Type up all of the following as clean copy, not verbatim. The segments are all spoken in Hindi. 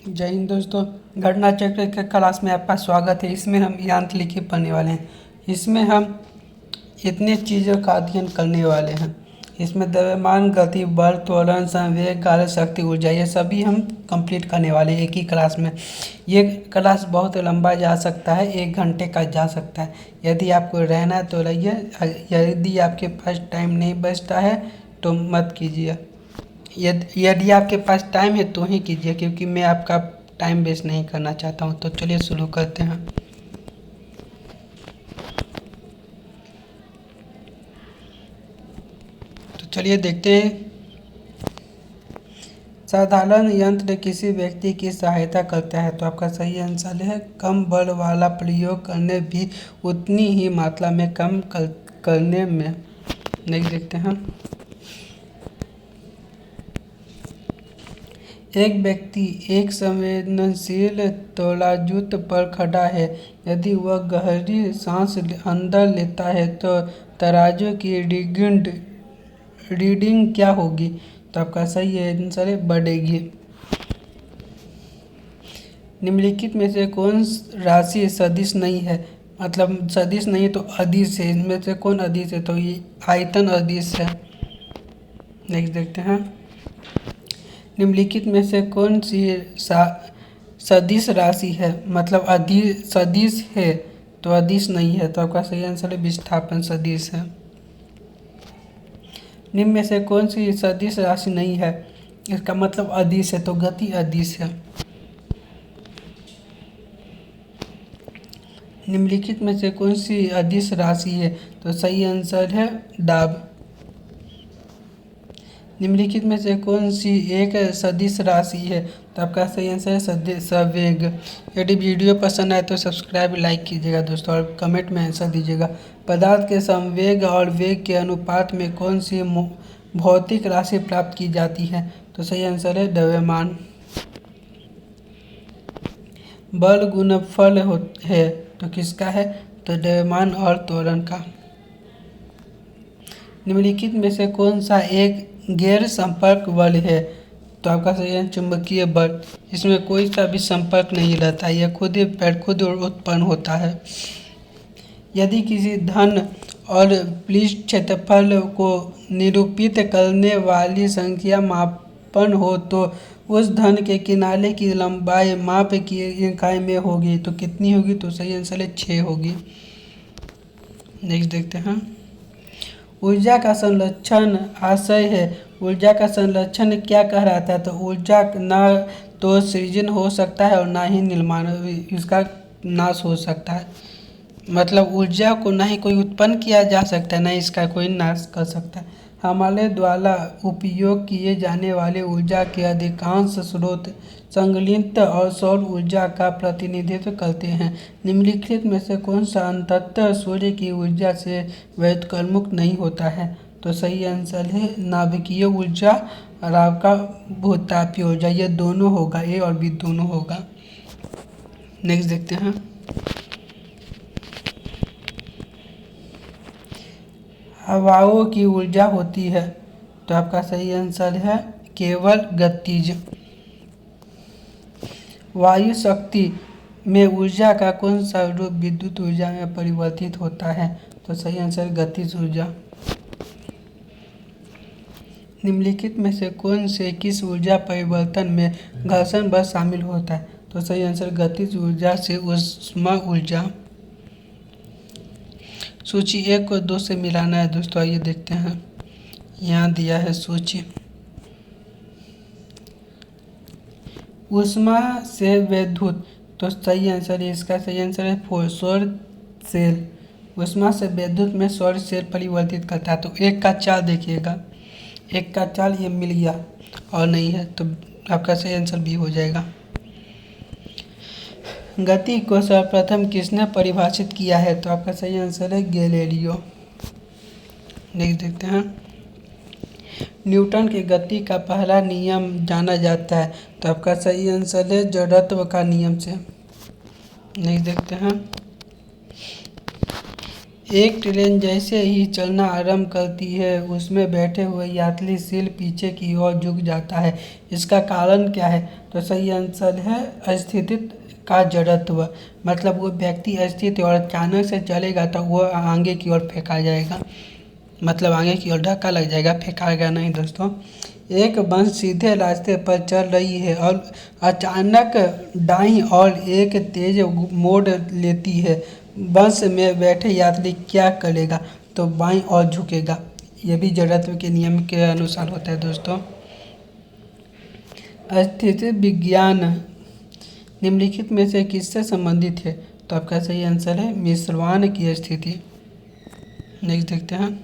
जय हिंद दोस्तों। घटना चक्र के क्लास में आपका स्वागत है। इसमें हम यांत्रिकी पढ़ने वाले हैं। इसमें हम इतने चीज़ों का अध्ययन करने वाले हैं। इसमें द्रव्यमान, गति, बल, त्वरण, संवेग, कार्य शक्ति, ऊर्जा, ये सभी हम कंप्लीट करने वाले हैं एक ही क्लास में। ये क्लास बहुत लंबा जा सकता है, 1 घंटे का जा सकता है। यदि आपको रहना है तो रहिए, यदि आपके पास टाइम नहीं बचता है तो मत कीजिए। यदि आपके पास टाइम है तो ही कीजिए, क्योंकि मैं आपका टाइम वेस्ट नहीं करना चाहता हूँ। तो चलिए शुरू करते हैं। तो चलिए देखते हैं। साधारण यंत्र किसी व्यक्ति की सहायता करता है, तो आपका सही आंसर है कम बल वाला प्रयोग करने भी उतनी ही मात्रा में कम करने में। नहीं देखते हैं। एक व्यक्ति एक संवेदनशील तराजू पर खड़ा है। यदि वह गहरी सांस अंदर लेता है तो तराजू की रीडिंग क्या होगी? तो आपका सही आंसर है बढ़ेगी। निम्नलिखित में से कौन राशि सदिश नहीं है? मतलब सदिश नहीं तो अदिश है। इनमें से कौन अदिश है? तो ये आयतन अदिश है। नेक्स्ट देखते हैं। निम्नलिखित में से कौन सी सदिश राशि है? मतलब सदिश है तो अदिश नहीं है। तो आपका सही आंसर है विस्थापन सदिश है। निम्न में से कौन सी सदिश राशि नहीं है? इसका मतलब अदिश है, तो गति अदिश है। निम्नलिखित में से कौन सी अदिश राशि है? तो सही आंसर है दाब। निम्नलिखित में से कौन सी एक सदिश राशि है? तो आपका सही आंसर है संवेग। यदि वीडियो पसंद आए तो सब्सक्राइब लाइक कीजिएगा दोस्तों, और कमेंट में आंसर दीजिएगा। पदार्थ के संवेग और वेग के अनुपात में कौन सी भौतिक राशि प्राप्त की जाती है? तो सही आंसर है द्रव्यमान। बल गुणनफल है तो किसका है? तो द्रव्यमान और त्वरण का। निम्नलिखित में से कौन सा एक गैर संपर्क बल है? तो आपका सही है चुंबकीय बल। इसमें कोई सा भी संपर्क नहीं रहता, यह खुद उत्पन्न होता है। यदि किसी धन और पृष्ठ क्षेत्रफल को निरूपित करने वाली संख्या मापन हो तो उस धन के किनारे की लंबाई माप की इकाई में होगी। तो कितनी होगी? तो सही आंसर है 6 होगी। नेक्स्ट देखते हैं। ऊर्जा का संरक्षण आशय है। ऊर्जा का संरक्षण क्या कहलाता है? तो ऊर्जा ना तो सृजन हो सकता है और ना ही निर्माण, इसका नाश हो सकता है। मतलब ऊर्जा को ना ही कोई उत्पन्न किया जा सकता है, ना इसका कोई नाश कर सकता है। हमारे द्वारा उपयोग किए जाने वाले ऊर्जा के अधिकांश स्रोत संगलित और सौर ऊर्जा का प्रतिनिधित्व करते हैं। निम्नलिखित में से कौन सा अंततः सूर्य की ऊर्जा से व्युत्क्रमुक नहीं होता है? तो सही आंसर है नाभिकीय ऊर्जा और आपका भूतापीय ऊर्जा। ये दोनों होगा, ए और बी दोनों होगा। नेक्स्ट देखते हैं। हवाओं की ऊर्जा होती है, तो आपका सही आंसर है केवल गतिज। वायु शक्ति में ऊर्जा का कौन सा रूप विद्युत ऊर्जा में परिवर्तित होता है? तो सही आंसर गतिज ऊर्जा। निम्नलिखित में से कौन से किस ऊर्जा परिवर्तन में घर्षण बल शामिल होता है? तो सही आंसर गतिज ऊर्जा से ऊष्मा ऊर्जा। सूची 1 को 2 से मिलाना है दोस्तों, आइए देखते हैं। यहाँ दिया है सूची। ऊष्मा से विद्युत, तो सही आंसर है, इसका सही आंसर है सौर सेल। ऊष्मा से विद्युत में सौर सेल परिवर्तित करता है। तो 1 का 4 देखिएगा, 1 का 4 ये मिल गया और नहीं है, तो आपका सही आंसर भी हो जाएगा। गति को सर्वप्रथम किसने परिभाषित किया है? तो आपका सही आंसर है गैलीलियो। नेक्स्ट देखते हैं। न्यूटन के गति का पहला नियम जाना जाता है, तो आपका सही आंसर है जड़त्व का नियम से। नेक्स्ट देखते हैं। एक ट्रेन जैसे ही चलना आरंभ करती है उसमें बैठे हुए यात्री सील पीछे की ओर झुक जाता है। इसका कारण क्या है? तो सही आंसर है स्थिति का जड़त्व। मतलब वो व्यक्ति स्थित और अचानक से चलेगा तो वो आगे की ओर फेंका जाएगा, मतलब आगे की ओर धक्का लग जाएगा, फेंकाएगा नहीं दोस्तों। एक बस सीधे रास्ते पर चल रही है और अचानक दाईं ओर एक तेज मोड़ लेती है। बस में बैठे यात्री क्या करेगा? तो बाईं ओर झुकेगा। ये भी जड़त्व के नियम के अनुसार होता है दोस्तों। स्थिति विज्ञान निम्नलिखित में से किससे संबंधित है? तो आपका सही आंसर है मिश्रवान की स्थिति। नेक्स्ट देखते हैं।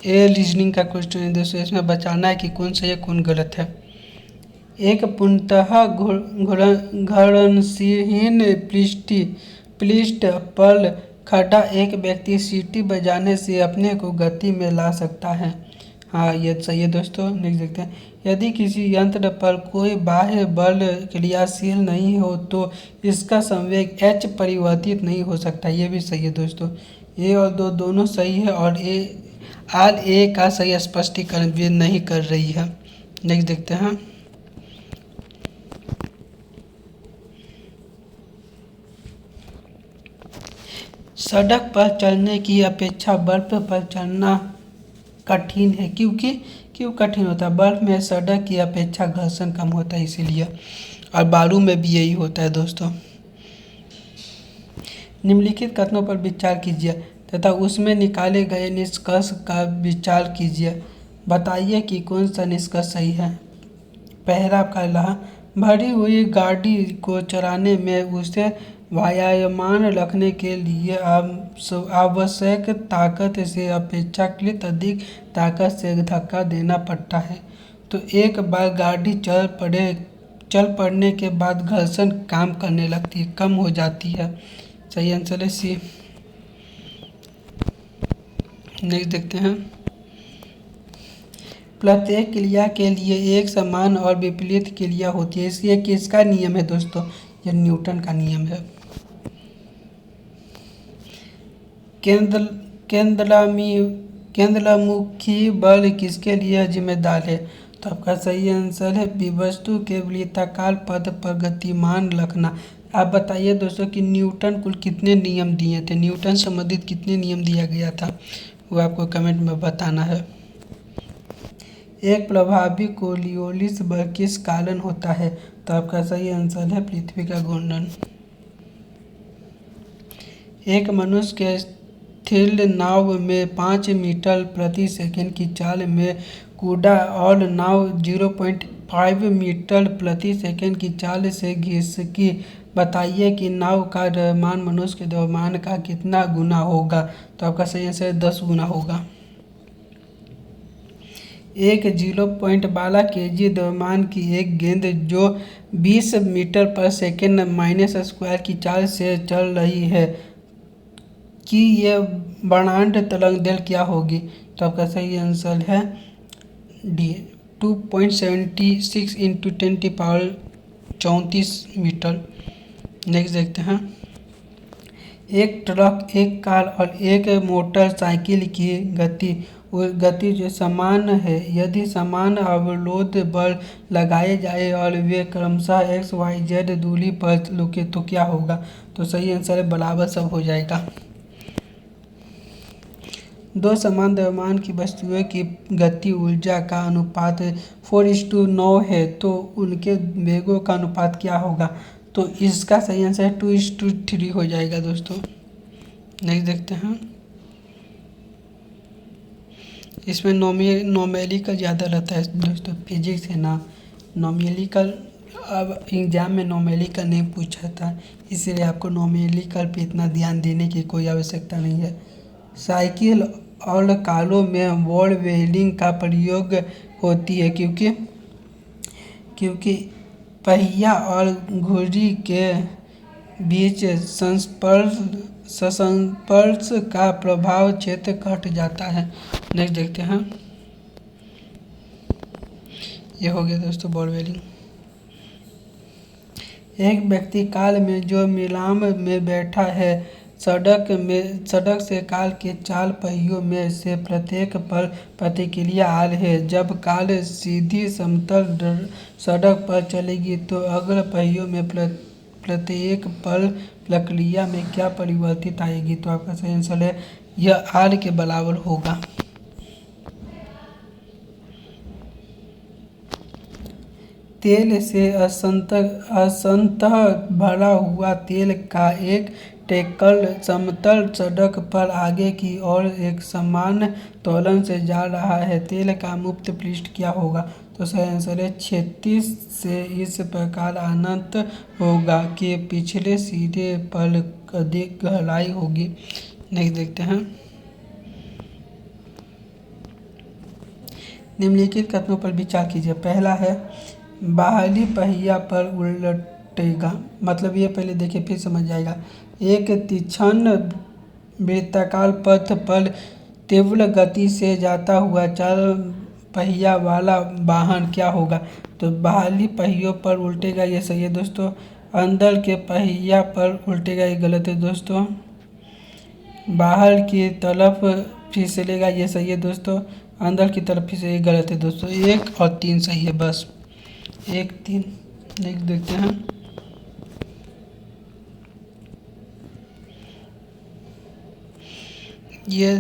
ये रीजनिंग का क्वेश्चन है दोस्तों, इसमें बताना है कि कौन सही है कौन गलत है। एक पूर्णतः घर्षणहीन पृष्ठ पर खड़ा एक व्यक्ति सीटी बजाने से अपने को गति में ला सकता है। हाँ, ये सही है दोस्तों। नेक्स्ट देखते हैं। यदि किसी यंत्र पर कोई बाह्य बल क्रियाशील नहीं हो तो इसका संवेग h परिवर्तित नहीं हो सकता। ये भी सही है दोस्तों। ए और दो दोनों सही है और ए का सही स्पष्टीकरण भी नहीं कर रही है। नेक्स्ट देखते हैं। सड़क पर चलने की अपेक्षा बर्फ पर चलना कठिन है, क्योंकि क्यों कठिन होता है? बर्फ में सड़क की अपेक्षा घर्षण कम होता है इसीलिए, और बालू में भी यही होता है दोस्तों। निम्नलिखित कथनों पर विचार कीजिए तथा उसमें निकाले गए निष्कर्ष का विचार कीजिए। बताइए कि कौन सा निष्कर्ष सही है। पहला पहला भरी हुई गाड़ी को चलाने में उसे वायुमान रखने के लिए आवश्यक ताकत से अपेक्षाकृत अधिक ताकत से धक्का देना पड़ता है। तो एक बार गाड़ी चल पड़ने के बाद घर्षण काम करने लगती है, कम हो जाती है। सही आंसर है सी। नेक्स्ट देखते हैं। प्रत्येक क्रिया के लिए एक समान और विपरीत क्रिया होती है, इसलिए किसका नियम है दोस्तों? यह न्यूटन का नियम है। केंद्रमुखी बल किसके लिए जिम्मेदार है? तो आपका सही आंसर है वस्तु के वृत्ताकार पथ पर गतिमान रखना। आप बताइए दोस्तों कि न्यूटन कुल कितने नियम दिए थे? न्यूटन संबंधित कितने नियम दिया गया था, वो आपको कमेंट में बताना है। एक प्रभावी कोलियोलिस बल किस कारण होता है? तो आपका सही आंसर है पृथ्वी का घूर्णन। एक मनुष्य के स्थिर नाव में 5 मीटर प्रति सेकंड की चाल में कूदा और नाव 0.5 मीटर प्रति सेकंड की चाल से घिसकी। बताइए कि नाव का द्रव्यमान मनुष्य के द्रव्यमान का कितना गुना होगा? तो आपका सही आंसर है 10 गुना होगा। एक 0.12 kg द्रव्यमान की एक गेंद जो 20 मीटर पर सेकंड माइनस स्क्वायर की चाल से चल रही है कि ये वर्णांड तरंग दैर्घ्य क्या होगी? तो आपका सही आंसर है डी 2.76 इंटू 10⁻34 मीटर। नेक्स्ट देखते हैं। एक ट्रक, एक कार और एक मोटरसाइकिल की गति जो समान है, यदि समान अवरोध बल लगाए जाए और वे क्रमशः XYZ दूरी पर रुके तो क्या होगा? तो सही आंसर है बराबर सब हो जाएगा। दो समान द्रव्यमान की वस्तुओं की गति ऊर्जा का अनुपात 4:9 है तो उनके वेगों का अनुपात क्या होगा? तो इसका सही आंसर 2:3 हो जाएगा दोस्तों। नेक्स्ट देखते हैं। इसमें नॉमेलिकल ज़्यादा रहता है दोस्तों, फिजिक्स है ना, नॉमेलिकल। अब एग्जाम में नॉमेलिकल नहीं पूछा था, इसलिए आपको नॉमेलिकल पे इतना ध्यान देने की कोई आवश्यकता नहीं है। साइकिल और कारों में बॉल बेयरिंग का प्रयोग होती है क्योंकि पहिया और घुड़ी के बीच संस्पर्श का प्रभाव क्षेत्र घट जाता है। नेक्स्ट देखते हैं। ये हो गया दोस्तों बॉल बेयरिंग। एक व्यक्ति कार में जो नीलाम में बैठा है सड़क से काल के 4 पहियों में से प्रत्येक पर प्रतिक्रिया आल है। जब काल सीधी समतल सड़क पर चलेगी तो अगले पहियों में प्रत्येक पर प्रक्रिया में क्या परिवर्तित आएगी? तो आपका सही आंसर है यह आल के बराबर होगा। तेल से असंतः भरा हुआ तेल का एक टैंकर समतल सड़क पर आगे की ओर एक समान त्वरण से जा रहा है। तेल का मुक्त पृष्ठ क्या होगा? तो सही आंसर है क्षैतिज से इस प्रकार अनंत होगा कि पिछले सिरे पर अधिक गहराई होगी। नेक्स्ट देखते हैं। निम्नलिखित कथनों पर विचार कीजिए। पहला है बाहरी पहिया पर उलटेगा, मतलब ये पहले देखिए फिर समझ जाएगा। एक तीक्ष्ण वृत्ताकार पथ पर तीव्र गति से जाता हुआ 4 पहिया वाला वाहन क्या होगा? तो बाहरी पहियों पर उल्टेगा, ये सही है दोस्तों। अंदर के पहिया पर उल्टेगा, ये गलत है दोस्तों। बाहर की तरफ फिसलेगा, ये सही है दोस्तों। अंदर की तरफ फिसले, ये गलत है दोस्तों। 1 और 3 सही है, बस 1 3 देखते हैं। ये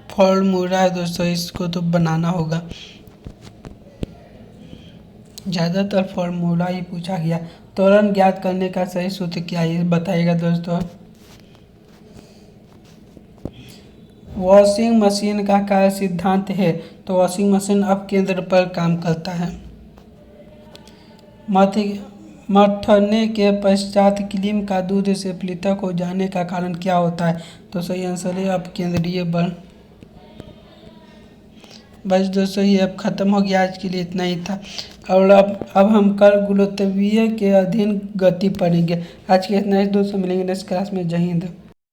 फॉर्मूला है दोस्तों, इसको तो बनाना होगा। ज़्यादातर फॉर्मूला ही पूछा गया। त्वरण ज्ञात करने का सही सूत्र क्या है, ये बताइएगा दोस्तों। वॉशिंग मशीन का कार्य सिद्धांत है, तो वॉशिंग मशीन अपकेंद्र पर काम करता है। मथने के पश्चात क्रीम का दूध से पृथक हो जाने का कारण क्या होता है? तो सही आंसर है अपकेंद्रीय बल। बस दोस्तों ये अब ख़त्म हो गया, आज के लिए इतना ही था। और अब हम कल गुरुत्वीय के अधीन गति पढ़ेंगे। आज के इतना ही दोस्तों, मिलेंगे नेक्स्ट क्लास में। जय हिंद।